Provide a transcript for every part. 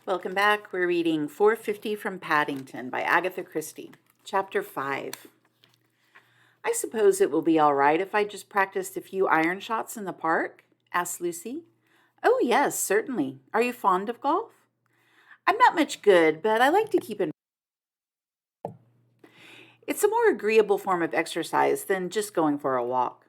Welcome back. We're reading 450 from Paddington by Agatha Christie, Chapter 5. I suppose it will be all right if I just practiced a few iron shots in the park? Asked Lucy. Oh, yes, certainly. Are you fond of golf? I'm not much good, but I like to keep in. It's a more agreeable form of exercise than just going for a walk.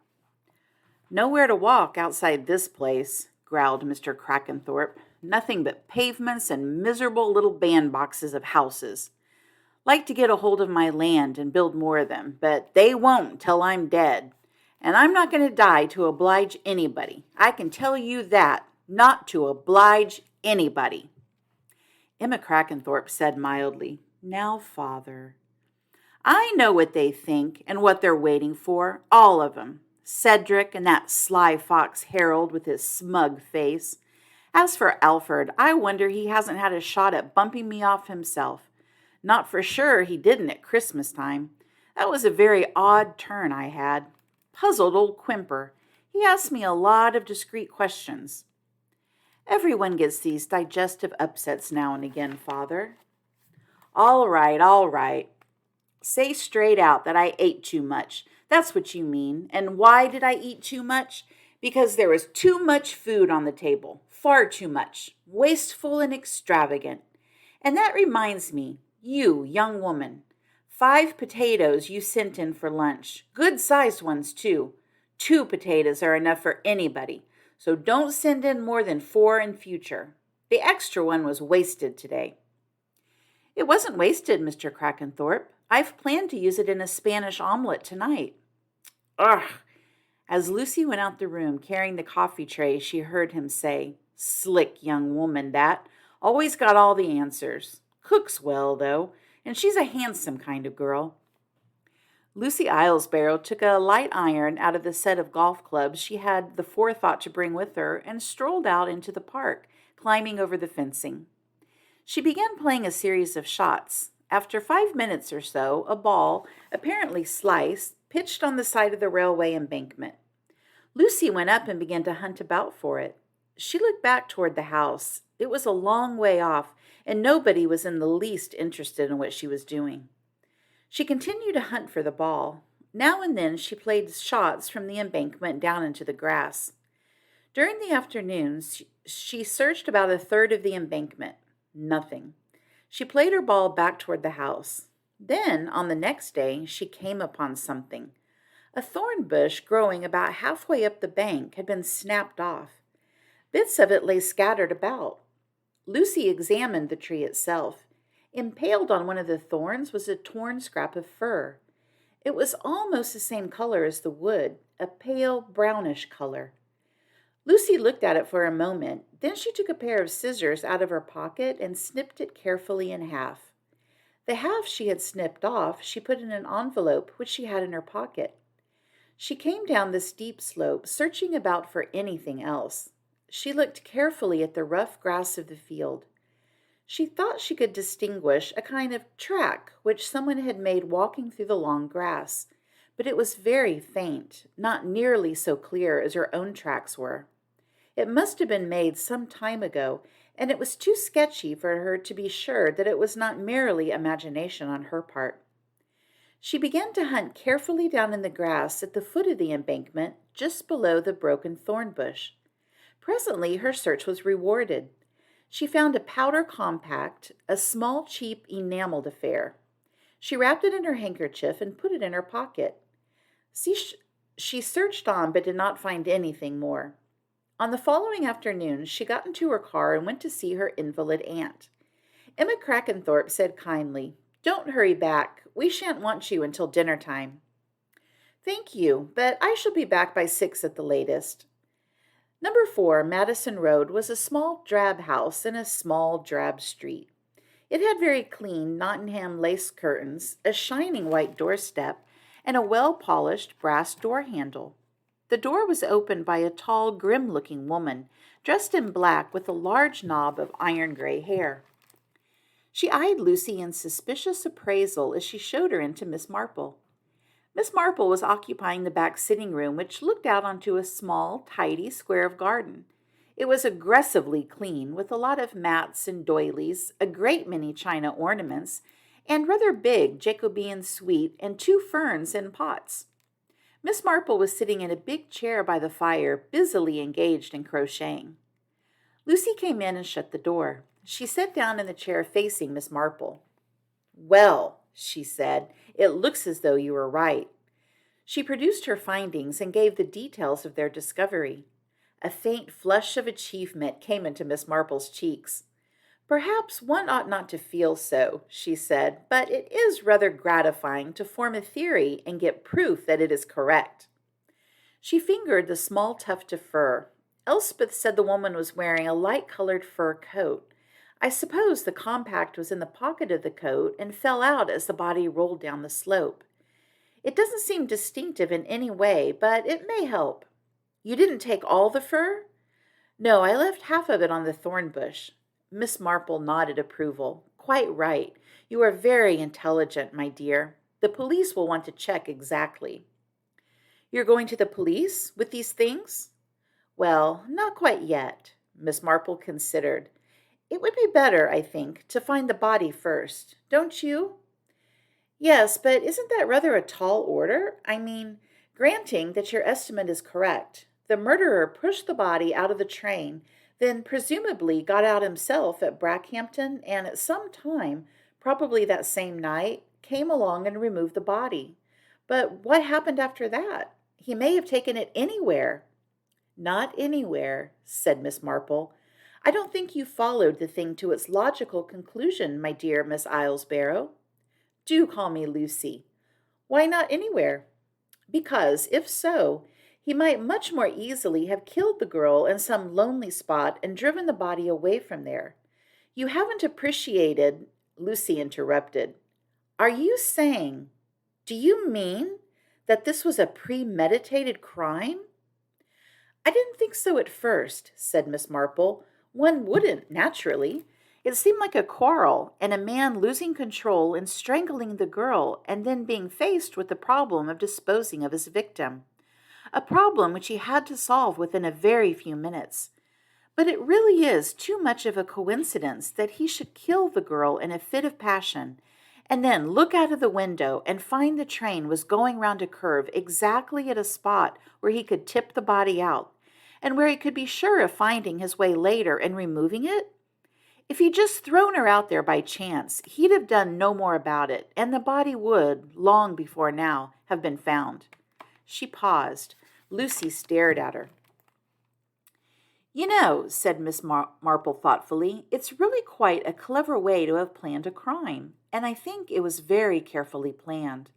Nowhere to walk outside this place, growled Mr. Crackenthorpe. Nothing but pavements and miserable little bandboxes of houses. Like to get a hold of my land and build more of them, but they won't till I'm dead. And I'm not going to die to oblige anybody. I can tell you that, not to oblige anybody. Emma Crackenthorpe said mildly, Now, Father. I know what they think and what they're waiting for, all of them. Cedric and that sly fox Harold with his smug face. As for Alfred, I wonder he hasn't had a shot at bumping me off himself. Not for sure he didn't at Christmas time. That was a very odd turn I had. Puzzled old Quimper. He asked me a lot of discreet questions. Everyone gets these digestive upsets now and again, Father. All right. Say straight out that I ate too much. That's what you mean. And why did I eat too much? Because there was too much food on the table. Far too much. Wasteful and extravagant. And that reminds me, you, young woman, 5 potatoes you sent in for lunch. Good-sized ones, too. 2 potatoes are enough for anybody, so don't send in more than 4 in future. The extra one was wasted today. It wasn't wasted, Mr. Crackenthorpe. I've planned to use it in a Spanish omelet tonight. Ugh! As Lucy went out the room carrying the coffee tray, she heard him say, Slick young woman, that. Always got all the answers. Cooks well, though, and she's a handsome kind of girl. Lucy Islesbarrow took a light iron out of the set of golf clubs she had the forethought to bring with her and strolled out into the park, climbing over the fencing. She began playing a series of shots. After 5 minutes or so, a ball, apparently sliced, pitched on the side of the railway embankment. Lucy went up and began to hunt about for it. She looked back toward the house. It was a long way off, and nobody was in the least interested in what she was doing. She continued to hunt for the ball. Now and then she played shots from the embankment down into the grass. During the afternoons, she searched about a third of the embankment. Nothing. She played her ball back toward the house. Then, on the next day, she came upon something. A thorn bush growing about halfway up the bank had been snapped off. Bits of it lay scattered about. Lucy examined the tree itself. Impaled on one of the thorns was a torn scrap of fur. It was almost the same color as the wood, a pale brownish color. Lucy looked at it for a moment. Then she took a pair of scissors out of her pocket and snipped it carefully in half. The half she had snipped off she put in an envelope which she had in her pocket. She came down the steep slope, searching about for anything else. She looked carefully at the rough grass of the field. She thought she could distinguish a kind of track which someone had made walking through the long grass, but it was very faint, not nearly so clear as her own tracks were. It must have been made some time ago, and it was too sketchy for her to be sure that it was not merely imagination on her part. She began to hunt carefully down in the grass at the foot of the embankment, just below the broken thorn bush. Presently her search was rewarded. She found a powder compact, a small, cheap, enameled affair. She wrapped it in her handkerchief and put it in her pocket. She searched on, but did not find anything more. On the following afternoon, she got into her car and went to see her invalid aunt. Emma Crackenthorpe said kindly, Don't hurry back. We shan't want you until dinner time. Thank you, but I shall be back by 6 at the latest. Number 4, Madison Road, was a small drab house in a small drab street. It had very clean Nottingham lace curtains, a shining white doorstep, and a well-polished brass door handle. The door was opened by a tall, grim-looking woman, dressed in black with a large knob of iron-gray hair. She eyed Lucy in suspicious appraisal as she showed her into Miss Marple. Miss Marple was occupying the back sitting room, which looked out onto a small, tidy square of garden. It was aggressively clean, with a lot of mats and doilies, a great many china ornaments, and rather big Jacobean suite and 2 ferns in pots. Miss Marple was sitting in a big chair by the fire, busily engaged in crocheting. Lucy came in and shut the door. She sat down in the chair facing Miss Marple. "Well," she said, "it looks as though you were right." She produced her findings and gave the details of their discovery. A faint flush of achievement came into Miss Marple's cheeks. "Perhaps one ought not to feel so," she said, "but it is rather gratifying to form a theory and get proof that it is correct." She fingered the small tuft of fur. Elspeth said the woman was wearing a light-colored fur coat. I suppose the compact was in the pocket of the coat and fell out as the body rolled down the slope. It doesn't seem distinctive in any way, but it may help. You didn't take all the fur? No, I left half of it on the thorn bush. Miss Marple nodded approval. "Quite right. You are very intelligent, my dear. The police will want to check exactly." "You're going to the police with these things?" "Well, not quite yet." Miss Marple considered. "It would be better, I think, to find the body first. Don't you?" "Yes, but isn't that rather a tall order? I mean, granting that your estimate is correct, the murderer pushed the body out of the train, then presumably got out himself at Brackhampton, and at some time, probably that same night, came along and removed the body. But what happened after that? He may have taken it anywhere." "Not anywhere," said Miss Marple. "I don't think you followed the thing to its logical conclusion, my dear Miss Islesborough." "Do call me Lucy." "Why not anywhere?" "Because, if so, he might much more easily have killed the girl in some lonely spot and driven the body away from there. You haven't appreciated—" Lucy interrupted. "Are you saying, do you mean that this was a premeditated crime?" "I didn't think so at first," said Miss Marple. "One wouldn't, naturally. It seemed like a quarrel, and a man losing control and strangling the girl, and then being faced with the problem of disposing of his victim. A problem which he had to solve within a very few minutes. But it really is too much of a coincidence that he should kill the girl in a fit of passion, and then look out of the window and find the train was going round a curve exactly at a spot where he could tip the body out, and where he could be sure of finding his way later and removing it. If he'd just thrown her out there by chance, he'd have done no more about it, and the body would, long before now, have been found." She paused. Lucy stared at her. "You know," said Miss Marple thoughtfully, "it's really quite a clever way to have planned a crime, and I think it was very carefully planned.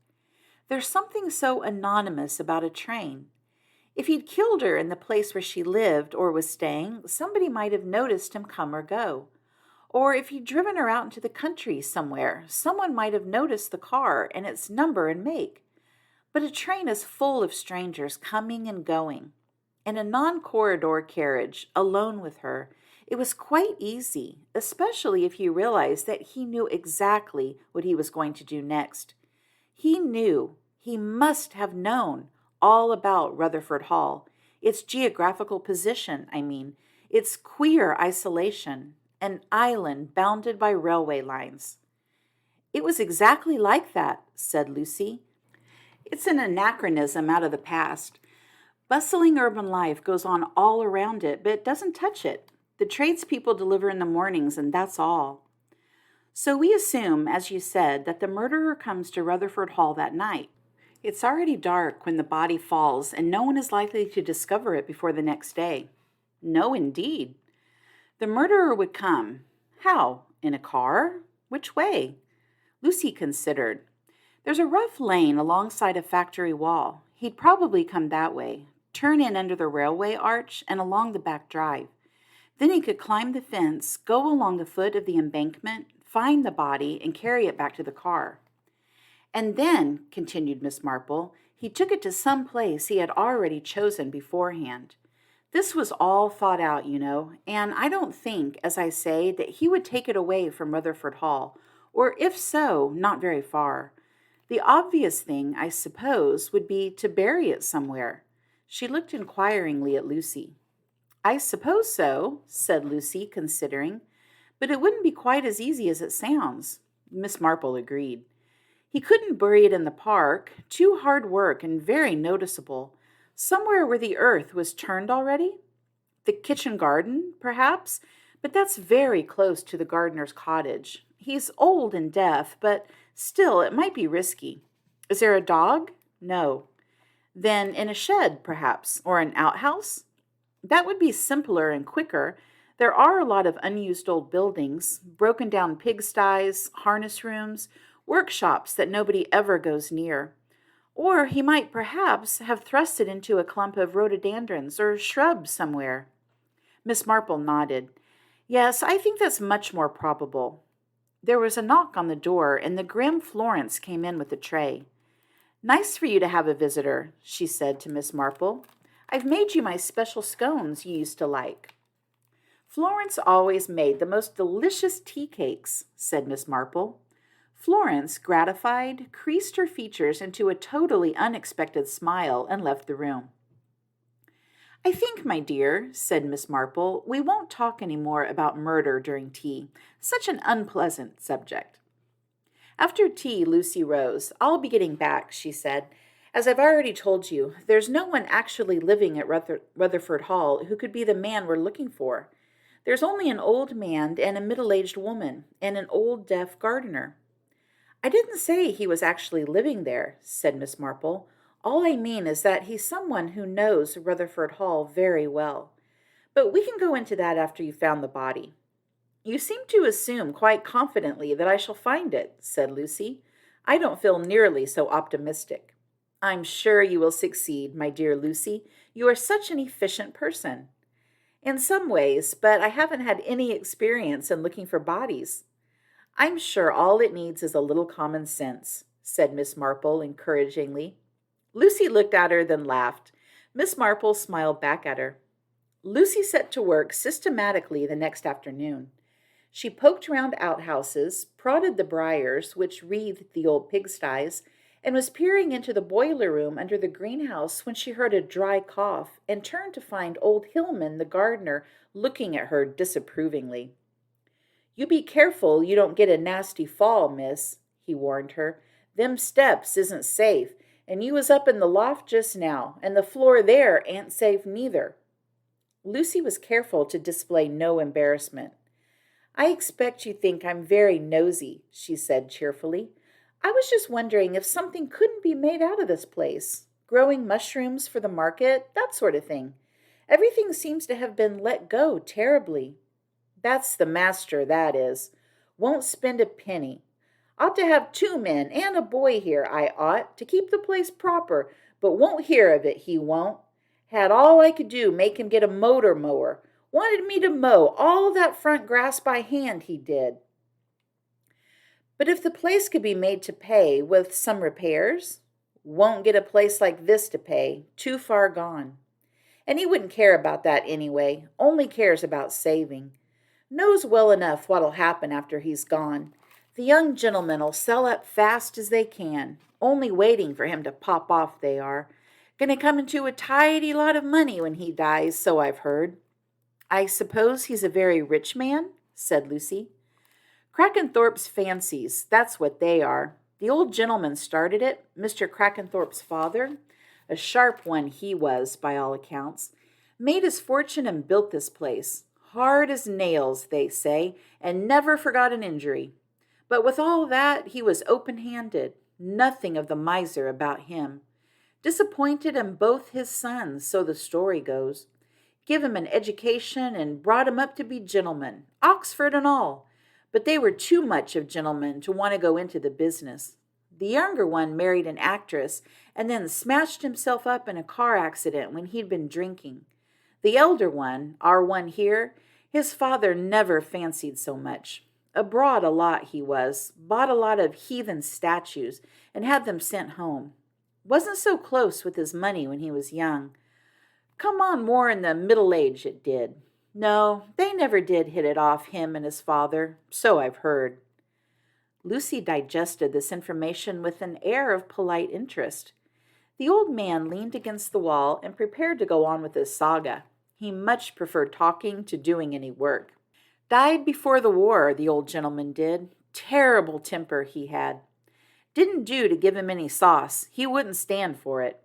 There's something so anonymous about a train. If he'd killed her in the place where she lived or was staying, somebody might have noticed him come or go. Or if he'd driven her out into the country somewhere, someone might have noticed the car and its number and make. But a train is full of strangers coming and going. In a non-corridor carriage, alone with her, it was quite easy, especially if you realized that he knew exactly what he was going to do next. He must have known all about Rutherford Hall, its geographical position, its queer isolation, an island bounded by railway lines." "It was exactly like that," said Lucy. "It's an anachronism out of the past. Bustling urban life goes on all around it, but it doesn't touch it. The tradespeople deliver in the mornings, and that's all. So we assume, as you said, that the murderer comes to Rutherford Hall that night. It's already dark when the body falls, and no one is likely to discover it before the next day." "No, indeed." "The murderer would come. How? In a car? Which way?" Lucy considered. "There's a rough lane alongside a factory wall. He'd probably come that way, turn in under the railway arch and along the back drive. Then he could climb the fence, go along the foot of the embankment, find the body, and carry it back to the car. And then," continued Miss Marple, "he took it to some place he had already chosen beforehand. This was all thought out, you know, and I don't think, as I say, that he would take it away from Rutherford Hall, or if so, not very far. The obvious thing, I suppose, would be to bury it somewhere." She looked inquiringly at Lucy. I suppose so, said Lucy, considering, but it wouldn't be quite as easy as it sounds. Miss Marple agreed. He couldn't bury it in the park, too hard work and very noticeable, somewhere where the earth was turned already. The kitchen garden, perhaps, but that's very close to the gardener's cottage. He's old and deaf, but still it might be risky. Is there a dog? No. Then in a shed, perhaps, or an outhouse? That would be simpler and quicker. There are a lot of unused old buildings, broken down pigsties, harness rooms, workshops that nobody ever goes near. Or he might perhaps have thrust it into a clump of rhododendrons or shrubs somewhere. Miss Marple nodded. Yes, I think that's much more probable. There was a knock on the door, and the grim Florence came in with a tray. Nice for you to have a visitor, she said to Miss Marple. I've made you my special scones you used to like. Florence always made the most delicious tea cakes, said Miss Marple. Florence, gratified, creased her features into a totally unexpected smile and left the room. I think, my dear, said Miss Marple, we won't talk any more about murder during tea. Such an unpleasant subject. After tea, Lucy rose. I'll be getting back, she said. As I've already told you, there's no one actually living at Rutherford Hall who could be the man we're looking for. There's only an old man and a middle-aged woman and an old deaf gardener. I didn't say he was actually living there, said Miss Marple. All I mean is that he's someone who knows Rutherford Hall very well. But we can go into that after you've found the body. You seem to assume quite confidently that I shall find it, said Lucy. I don't feel nearly so optimistic. I'm sure you will succeed, my dear Lucy. You are such an efficient person. In some ways, but I haven't had any experience in looking for bodies. I'm sure all it needs is a little common sense, said Miss Marple encouragingly. Lucy looked at her, then laughed. Miss Marple smiled back at her. Lucy set to work systematically the next afternoon. She poked round outhouses, prodded the briars which wreathed the old pigsties, and was peering into the boiler room under the greenhouse when she heard a dry cough and turned to find old Hillman, the gardener, looking at her disapprovingly. You be careful you don't get a nasty fall, miss, he warned her. Them steps isn't safe, and you was up in the loft just now, and the floor there ain't safe neither. Lucy was careful to display no embarrassment. I expect you think I'm very nosy, she said cheerfully. I was just wondering if something couldn't be made out of this place. Growing mushrooms for the market, that sort of thing. Everything seems to have been let go terribly. That's the master, that is. Won't spend a penny. Ought to have 2 men and a boy here, I ought, to keep the place proper, but won't hear of it, he won't. Had all I could do make him get a motor mower. Wanted me to mow all that front grass by hand, he did. But if the place could be made to pay with some repairs, won't get a place like this to pay, too far gone. And he wouldn't care about that anyway, only cares about saving. Knows well enough what'll happen after he's gone. The young gentlemen'll sell up fast as they can, only waiting for him to pop off they are. Gonna come into a tidy lot of money when he dies, so I've heard. I suppose he's a very rich man, said Lucy. Crackenthorpe's fancies, that's what they are. The old gentleman started it, Mr. Crackenthorpe's father. A sharp one he was, by all accounts. Made his fortune and built this place. Hard as nails, they say, and never forgot an injury. But with all that, he was open-handed. Nothing of the miser about him. Disappointed in both his sons, so the story goes. Give him an education and brought him up to be gentlemen, Oxford and all. But they were too much of gentlemen to want to go into the business. The younger one married an actress and then smashed himself up in a car accident when he'd been drinking. The elder one, our one here, his father never fancied so much. Abroad a lot he was, bought a lot of heathen statues and had them sent home. Wasn't so close with his money when he was young. Come on more in the middle age it did. No, they never did hit it off, him and his father, so I've heard. Lucy digested this information with an air of polite interest. The old man leaned against the wall and prepared to go on with his saga. He much preferred talking to doing any work. Died before the war, the old gentleman did. Terrible temper he had. Didn't do to give him any sauce. He wouldn't stand for it.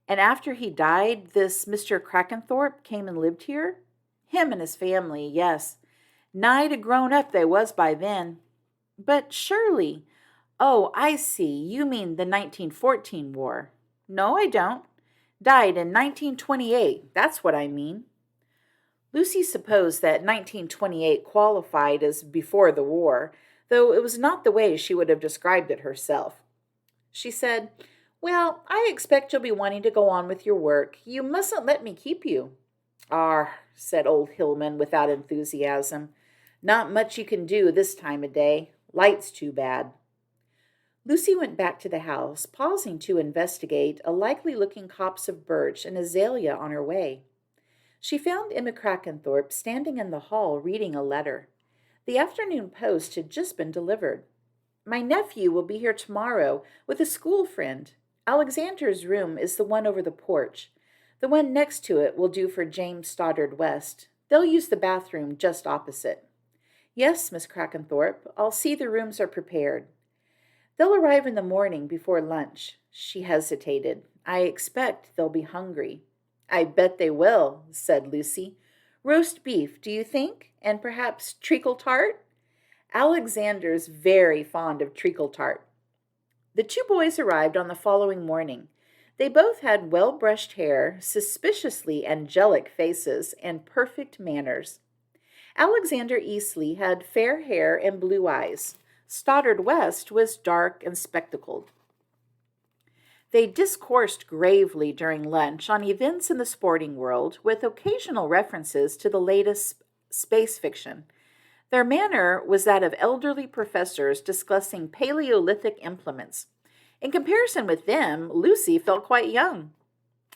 And after he died, this Mr. Crackenthorpe came and lived here? Him and his family, yes. Nigh to grown up they was by then. But surely, oh, I see, you mean the 1914 war. No, I don't. Died in 1928, that's what I mean. Lucy supposed that 1928 qualified as before the war, though it was not the way she would have described it herself. She said, "Well, I expect you'll be wanting to go on with your work. You mustn't let me keep you." "Arr," said old Hillman without enthusiasm. "Not much you can do this time of day. Light's too bad." Lucy went back to the house, pausing to investigate a likely-looking copse of birch and azalea on her way. She found Emma Crackenthorpe standing in the hall reading a letter. The afternoon post had just been delivered. "My nephew will be here tomorrow with a school friend. Alexander's room is the one over the porch. The one next to it will do for James Stoddard West. They'll use the bathroom just opposite." "Yes, Miss Crackenthorpe, I'll see the rooms are prepared." "They'll arrive in the morning before lunch." She hesitated. "I expect they'll be hungry." "I bet they will," said Lucy. "Roast beef, do you think? And perhaps treacle tart?" "Alexander's very fond of treacle tart." The two boys arrived on the following morning. They both had well-brushed hair, suspiciously angelic faces, and perfect manners. Alexander Eastleigh had fair hair and blue eyes. Stoddard West was dark and spectacled. They discoursed gravely during lunch on events in the sporting world, with occasional references to the latest space fiction. Their manner was that of elderly professors discussing Paleolithic implements. In comparison with them, Lucy felt quite young.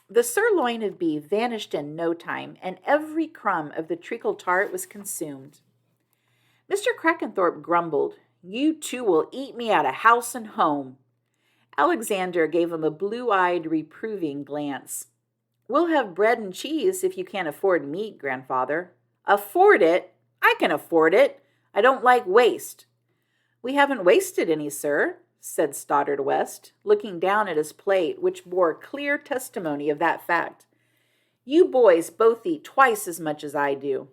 The sirloin of beef vanished in no time, and every crumb of the treacle tart was consumed. Mr. Crackenthorpe grumbled, "You two will eat me out of house and home." Alexander gave him a blue-eyed, reproving glance. "We'll have bread and cheese if you can't afford meat, Grandfather." "Afford it? I can afford it. I don't like waste." "We haven't wasted any, sir," said Stoddard West, looking down at his plate, which bore clear testimony of that fact. "You boys both eat twice as much as I do."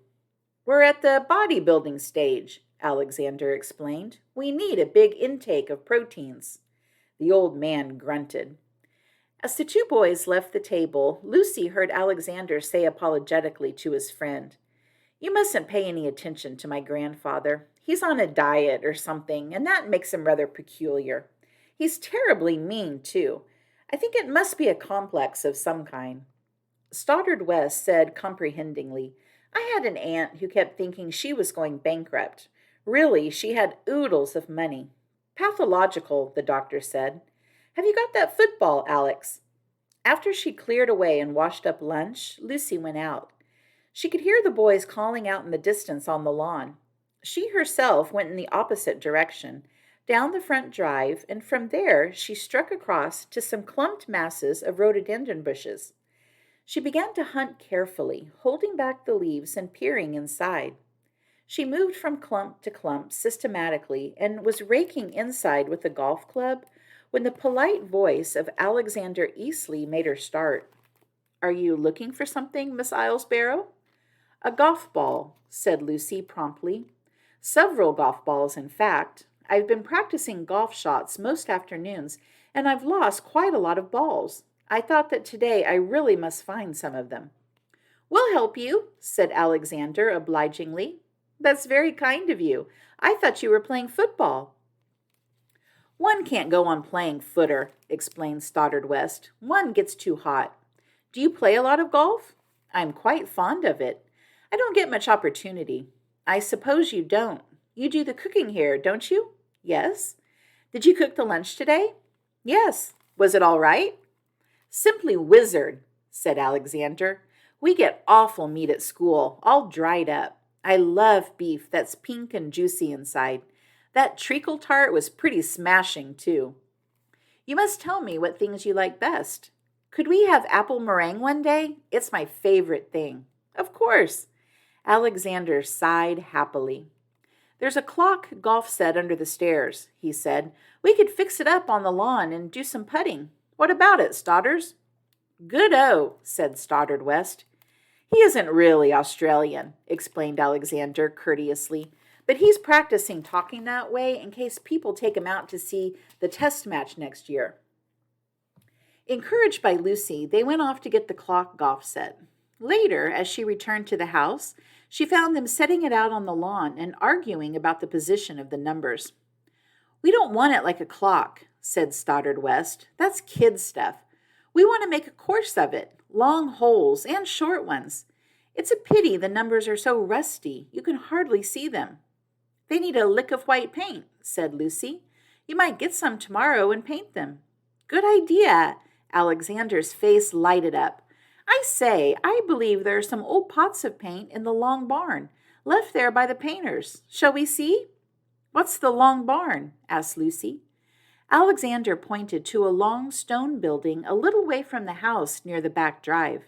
"We're at the bodybuilding stage," Alexander explained. "We need a big intake of proteins." The old man grunted. As the two boys left the table, Lucy heard Alexander say apologetically to his friend, "You mustn't pay any attention to my grandfather. He's on a diet or something, and that makes him rather peculiar. He's terribly mean, too. I think it must be a complex of some kind." Stoddard West said comprehendingly, "I had an aunt who kept thinking she was going bankrupt. Really, she had oodles of money. Pathological, the doctor said. Have you got that football, Alex?" After she cleared away and washed up lunch, Lucy went out. She could hear the boys calling out in the distance on the lawn. She herself went in the opposite direction, down the front drive, and from there she struck across to some clumped masses of rhododendron bushes. She began to hunt carefully, holding back the leaves and peering inside. She moved from clump to clump systematically and was raking inside with a golf club when the polite voice of Alexander Eastleigh made her start. "Are you looking for something, Miss Islesborough?" "A golf ball," said Lucy promptly. "Several golf balls, in fact. I've been practicing golf shots most afternoons, and I've lost quite a lot of balls. I thought that today I really must find some of them." "We'll help you," said Alexander obligingly. "That's very kind of you. I thought you were playing football." "One can't go on playing footer," explained Stoddard West. "One gets too hot. Do you play a lot of golf?" "I'm quite fond of it. I don't get much opportunity." "I suppose you don't. You do the cooking here, don't you?" "Yes." "Did you cook the lunch today?" "Yes." "Was it all right?" "Simply wizard," said Alexander. "We get awful meat at school, all dried up. I love beef that's pink and juicy inside. That treacle tart was pretty smashing, too." "You must tell me what things you like best." "Could we have apple meringue one day? It's my favorite thing." Of course. Alexander sighed happily. There's a clock golf set under the stairs, he said. We could fix it up on the lawn and do some putting. What about it, Stodders? Good-o, said Stoddard West. He isn't really Australian, explained Alexander courteously, but he's practicing talking that way in case people take him out to see the test match next year. Encouraged by Lucy, they went off to get the clock golf set. Later, as she returned to the house, she found them setting it out on the lawn and arguing about the position of the numbers. We don't want it like a clock, said Stoddard West. That's kid stuff. We want to make a course of it, long holes and short ones. It's a pity the numbers are so rusty, you can hardly see them. They need a lick of white paint, said Lucy. You might get some tomorrow and paint them. Good idea. Alexander's face lighted up. I say, I believe there are some old pots of paint in the long barn, left there by the painters. Shall we see? What's the long barn? Asked Lucy. Alexander pointed to a long stone building a little way from the house near the back drive.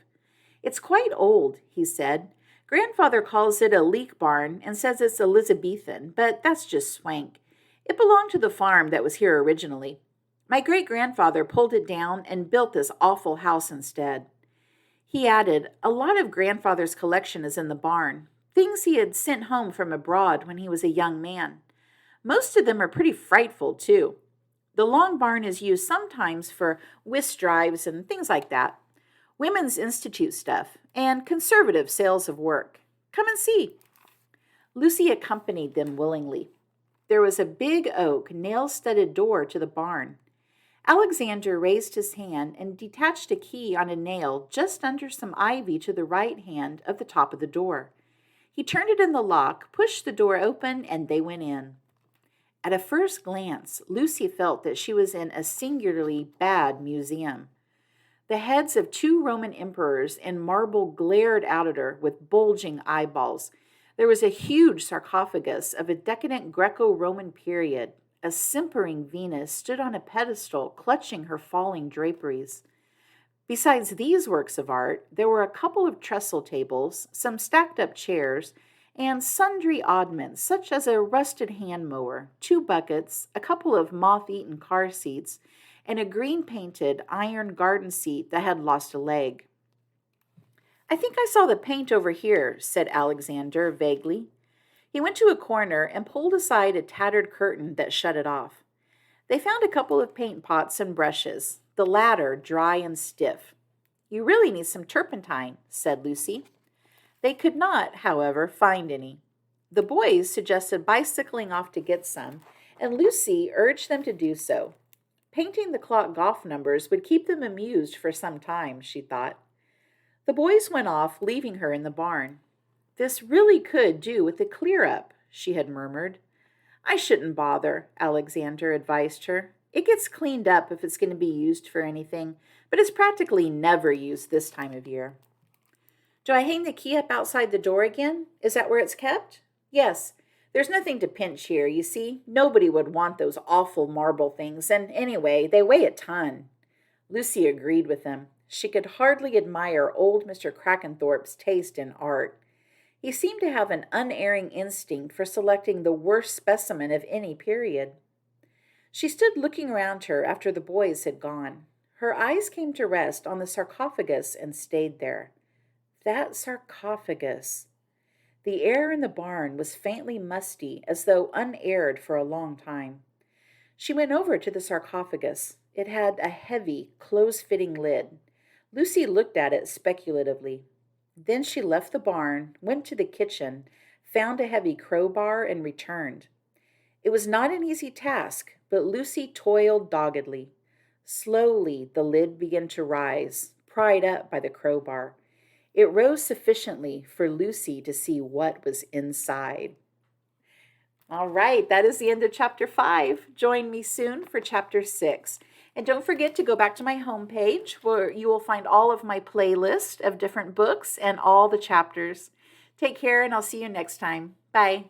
It's quite old, he said. Grandfather calls it a leek barn and says it's Elizabethan, but that's just swank. It belonged to the farm that was here originally. My great-grandfather pulled it down and built this awful house instead. He added, a lot of grandfather's collection is in the barn, things he had sent home from abroad when he was a young man. Most of them are pretty frightful, too. The long barn is used sometimes for whist drives and things like that, Women's Institute stuff, and conservative sales of work. Come and see. Lucy accompanied them willingly. There was a big oak, nail-studded door to the barn. Alexander raised his hand and detached a key on a nail just under some ivy to the right hand of the top of the door. He turned it in the lock, pushed the door open, and they went in. At a first glance, Lucy felt that she was in a singularly bad museum. The heads of 2 Roman emperors in marble glared out at her with bulging eyeballs. There was a huge sarcophagus of a decadent Greco-Roman period. A simpering Venus stood on a pedestal, clutching her falling draperies. Besides these works of art, there were a couple of trestle tables, some stacked-up chairs, and sundry oddments, such as a rusted hand mower, 2 buckets, a couple of moth-eaten car seats, and a green-painted iron garden seat that had lost a leg. I think I saw the paint over here, said Alexander vaguely. He went to a corner and pulled aside a tattered curtain that shut it off. They found a couple of paint pots and brushes, the latter dry and stiff. You really need some turpentine, said Lucy. They could not, however, find any. The boys suggested bicycling off to get some, and Lucy urged them to do so. Painting the clock golf numbers would keep them amused for some time, she thought. The boys went off, leaving her in the barn. This really could do with a clear-up, she had murmured. I shouldn't bother, Alexander advised her. It gets cleaned up if it's going to be used for anything, but it's practically never used this time of year. Do I hang the key up outside the door again? Is that where it's kept? Yes. There's nothing to pinch here, you see. Nobody would want those awful marble things, and anyway, they weigh a ton. Lucy agreed with them. She could hardly admire old Mr. Crackenthorpe's taste in art. He seemed to have an unerring instinct for selecting the worst specimen of any period. She stood looking around her after the boys had gone. Her eyes came to rest on the sarcophagus and stayed there. That sarcophagus. The air in the barn was faintly musty, as though unaired for a long time. She went over to the sarcophagus. It had a heavy, close-fitting lid. Lucy looked at it speculatively. Then she left the barn, went to the kitchen, found a heavy crowbar, and returned. It was not an easy task, but Lucy toiled doggedly. Slowly, the lid began to rise, pried up by the crowbar. It rose sufficiently for Lucy to see what was inside. All right, that is the end of Chapter 5. Join me soon for Chapter 6. And don't forget to go back to my homepage where you will find all of my playlist of different books and all the chapters. Take care, and I'll see you next time. Bye.